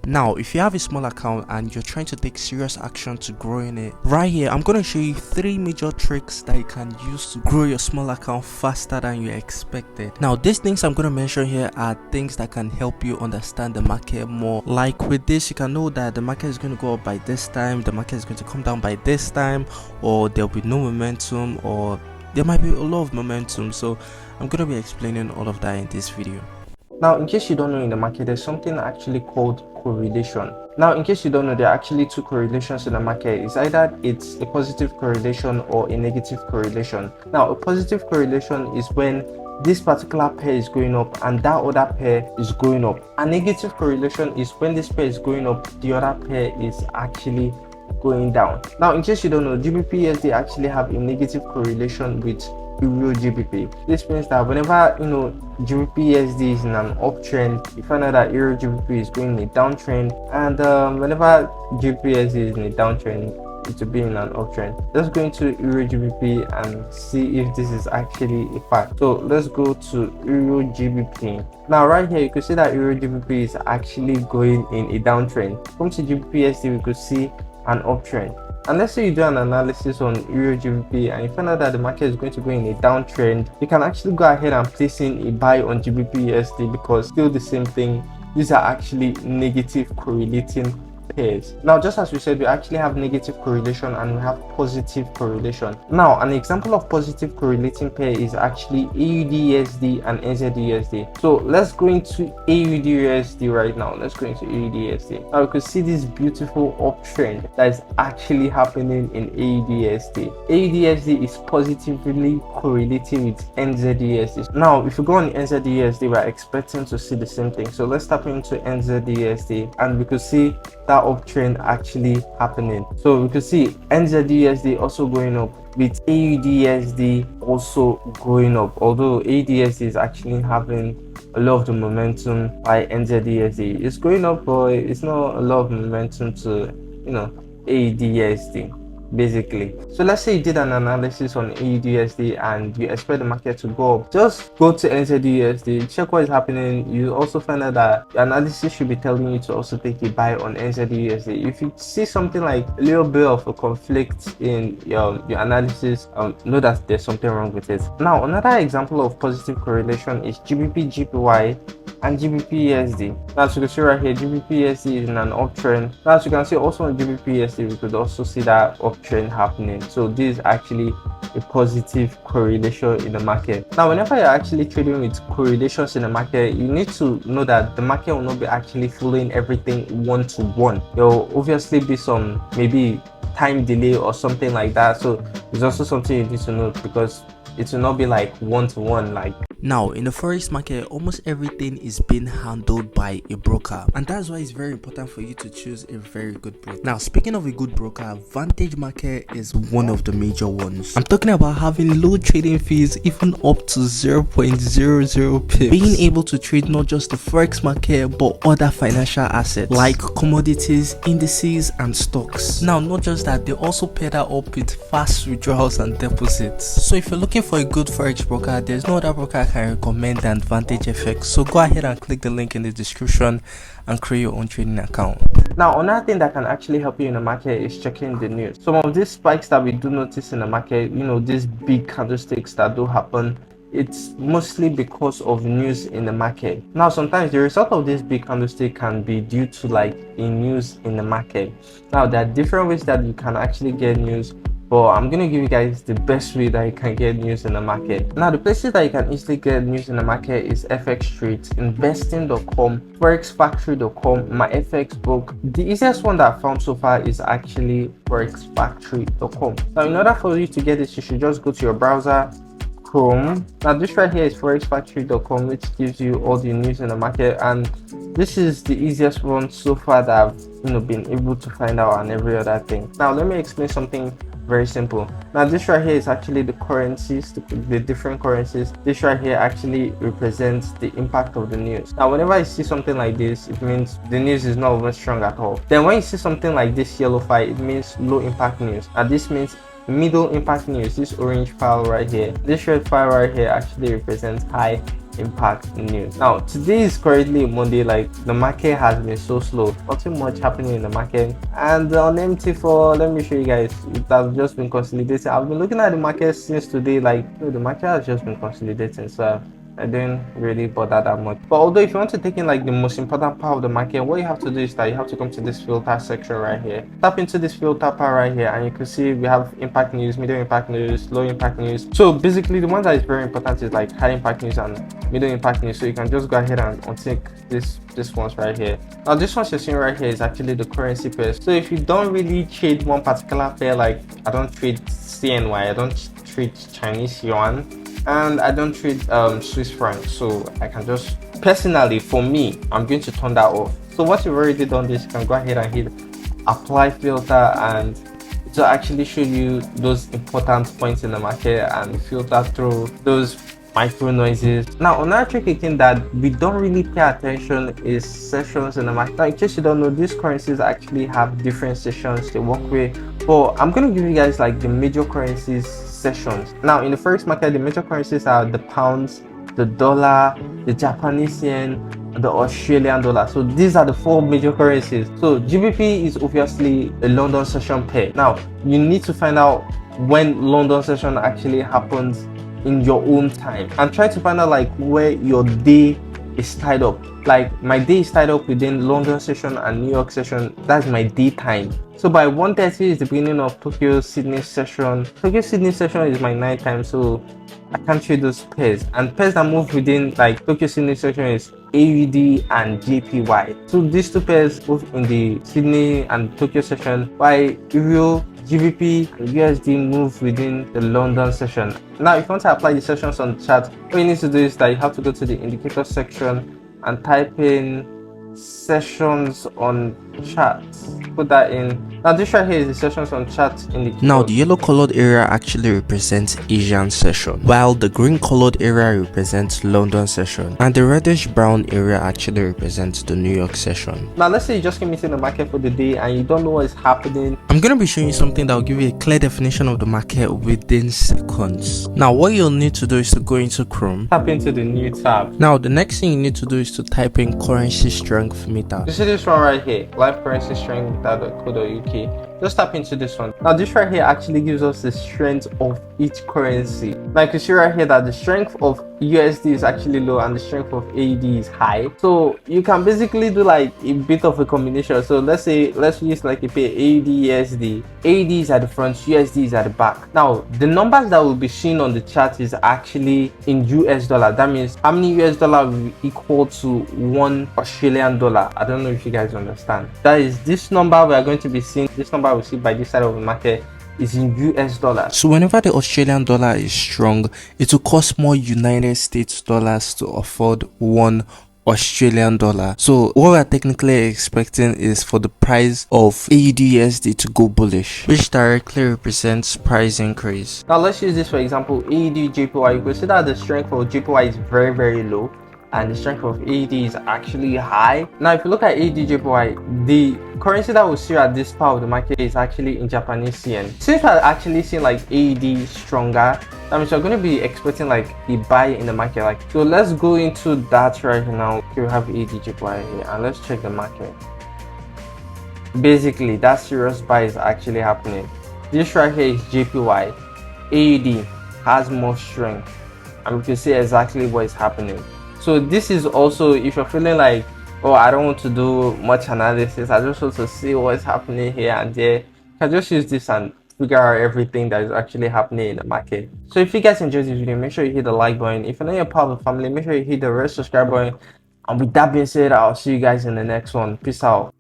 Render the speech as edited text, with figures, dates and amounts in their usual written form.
Now, if you have a small account and you're trying to take serious action to growing it, right here I'm going to show you 3 major tricks that you can use to grow your small account faster than you expected. Now, these things I'm going to mention here are things that can help you understand the market more. Like with this, you can know that the market is going to go up by this time, the market is going to come down by this time, or there'll be no momentum, or there might be a lot of momentum. So I'm going to be explaining all of that in this video. Now, in case you don't know, in the market there's something actually called correlation. Now, in case you don't know, there are actually 2 correlations in the market. It's either it's a positive correlation or a negative correlation. Now, a positive correlation is when this particular pair is going up and that other pair is going up. A negative correlation is when this pair is going up, the other pair is actually going down. Now, in case you don't know, GBP/USD actually have a negative correlation with Euro GBP. This means that whenever GBP/USD is in an uptrend, you find out that Euro GBP is going in a downtrend, and whenever GBP/USD is in a downtrend, it will be in an uptrend. Let's go into Euro GBP and see if this is actually a fact. So let's go to Euro GBP. Now, right here you could see that Euro GBP is actually going in a downtrend. Come to GBP/USD, we could see an uptrend. And let's say you do an analysis on Euro GBP and you find out that the market is going to go in a downtrend, you can actually go ahead and place in a buy on GBP/USD because still the same thing. These are actually negative correlating pairs. Now, just as we said, we actually have negative correlation and we have positive correlation. Now, an example of positive correlating pair is actually AUD/USD and NZD/USD. So let's go into AUD/USD right now. Let's go into AUD/USD. Now, you can see this beautiful uptrend that is actually happening in AUD/USD. AUD/USD is positively correlating with NZD/USD. Now, if you go on NZD/USD, we're expecting to see the same thing. So let's tap into NZD/USD and we could see that uptrend actually happening. So we could see NZD/USD also going up with AUD/USD also going up, although AUD/USD is actually having a lot of the momentum by NZD/USD. It's going up, but it's not a lot of momentum to AUD/USD basically. So let's say you did an analysis on AUD/USD and you expect the market to go up. Just go to NZD/USD, check what is happening. You also find out that the analysis should be telling you to also take a buy on NZD/USD. If you see something like a little bit of a conflict in your analysis, know that there's something wrong with it. Now, another example of positive correlation is GBP/JPY and GBP/USD. Now, as you can see right here, GBP/USD is in an uptrend. Now, as you can see also on GBP/USD, we could also see that uptrend happening. So this is actually a positive correlation in the market. Now, whenever you're actually trading with correlations in the market, you need to know that the market will not be actually following everything one to one. There will obviously be some maybe time delay or something like that. So it's also something you need to know because it will not be like one to one. Now, in the forex market, almost everything is being handled by a broker, and that's why it's very important for you to choose a very good broker. Now, speaking of a good broker, Vantage Market is one of the major ones. I'm talking about having low trading fees, even up to 0.00 pips. Being able to trade not just the forex market but other financial assets like commodities, indices, and stocks. Now, not just that, they also pair that up with fast withdrawals and deposits. So if you're looking for a good forex broker, there's no other broker I can recommend than Vantage FX. So go ahead and click the link in the description and create your own trading account. Now, another thing that can actually help you in the market is checking the news. Some of these spikes that we do notice in the market, these big candlesticks that do happen, it's mostly because of news in the market. Now, sometimes the result of this big candlestick can be due to a news in the market. Now, there are different ways that you can actually get news, but I'm going to give you guys the best way that you can get news in the market. Now, the places that you can easily get news in the market is FX Street, investing.com, forexfactory.com, my FX book. The easiest one that I found so far is actually forexfactory.com. Now, in order for you to get this, you should just go to your browser, Chrome. Now, this right here is forexfactory.com, which gives you all the news in the market, and this is the easiest one so far that I've been able to find out and every other thing. Now, let me explain something very simple. Now, this right here is actually the currencies, the different currencies. This right here actually represents the impact of the news. Now, whenever you see something like this, it means the news is not even strong at all. Then when you see something like this yellow file, it means low impact news, and this means middle impact news. This orange file right here, this red file right here actually represents high impact news. Now today is currently Monday. Like, the market has been so slow, nothing much happening in the market, and on MT4, let me show you guys, it has just been consolidating. I've been looking at the market since today. Like, the market has just been consolidating, so I didn't really bother that much. But although if you want to take in like the most important part of the market, what you have to do is that you have to come to this filter section right here, tap into this filter part right here, and you can see we have impact news, medium impact news, low impact news. So basically the one that is very important is like high impact news and medium impact news. So you can just go ahead and untick this ones right here. Now this one you're seeing right here is actually the currency pairs. So if you don't really trade one particular pair, like I don't trade CNY, I don't trade Chinese yuan, and I don't trade Swiss franc, so I can just, personally for me, I'm going to turn that off. So once you've already done this, you can go ahead and hit apply filter, and it will actually show you those important points in the market and filter through those micro noises. Now another tricky thing that we don't really pay attention is sessions in the market. Now in case you don't know, these currencies actually have different sessions they work with, but I'm going to give you guys like the major currencies sessions. Now in the Forex market, the major currencies are the pounds, the dollar, the Japanese yen, and the Australian dollar. So these are the 4 major currencies. So GBP is obviously a London session pair. Now you need to find out when London session actually happens in your own time, and try to find out like where your day is tied up. Like my day is tied up within London session and New York session. That's my daytime. So by 1:30 is the beginning of Tokyo Sydney session. Tokyo Sydney session is my nighttime, so I can't trade those pairs. And pairs that move within like Tokyo Sydney session is AUD and JPY. So these 2 pairs move in the Sydney and Tokyo session, while Euro, GBP, and USD move within the London session. Now if you want to apply the sessions on the chart, all you need to do is that you have to go to the indicator section and type in sessions on charts. Put that in. Now this right here is the sessions on charts indicator. Now the yellow colored area actually represents Asian session, while the green colored area represents London session, and the reddish brown area actually represents the New York session. Now let's say you just came into the market for the day and you don't know what is happening. I'm going to be showing you something that will give you a clear definition of the market within seconds. Now what you'll need to do is to go into Chrome, Tap into the new tab. Now the next thing you need to do is to type in currency strength meter. You see this one right here, live currency strength meter.co.uk. Just tap into this one. Now this right here actually gives us the strength of each currency. Now you can see right here that the strength of USD is actually low and the strength of AUD is high. So you can basically do like a bit of a combination. So let's use like a pair AUD USD. AUD is at the front, USD is at the back. Now the numbers that will be seen on the chart is actually in US dollar. That means how many US dollar will be equal to 1 Australian dollar. I don't know if you guys understand. That is, this number we are going to be seeing, this number we see by this side of the market is in US dollars. So whenever the Australian dollar is strong, it will cost more United States dollars to afford 1 Australian dollar. So what we're technically expecting is for the price of AUD/USD to go bullish, which directly represents price increase. Now let's use this for example, AUD/JPY. You can see that the strength of JPY is very, very low and the strength of AUD is actually high. Now if you look at AUD/JPY, the currency that we see at this part of the market is actually in Japanese yen. Since we're actually seeing like AUD stronger, that means you're going to be expecting like a buy in the market. Like, so let's go into that right now. Okay, we have AUD/JPY here and let's check the market. Basically that serious buy is actually happening. This right here is JPY. AUD has more strength and we can see exactly what is happening. So this is also, if you're feeling like, oh, I don't want to do much analysis, I just want to see what's happening here and there, you can just use this and figure out everything that is actually happening in the market. So if you guys enjoyed this video, make sure you hit the like button. If you're not a part of the family, make sure you hit the red subscribe button. And with that being said, I'll see you guys in the next one. Peace out.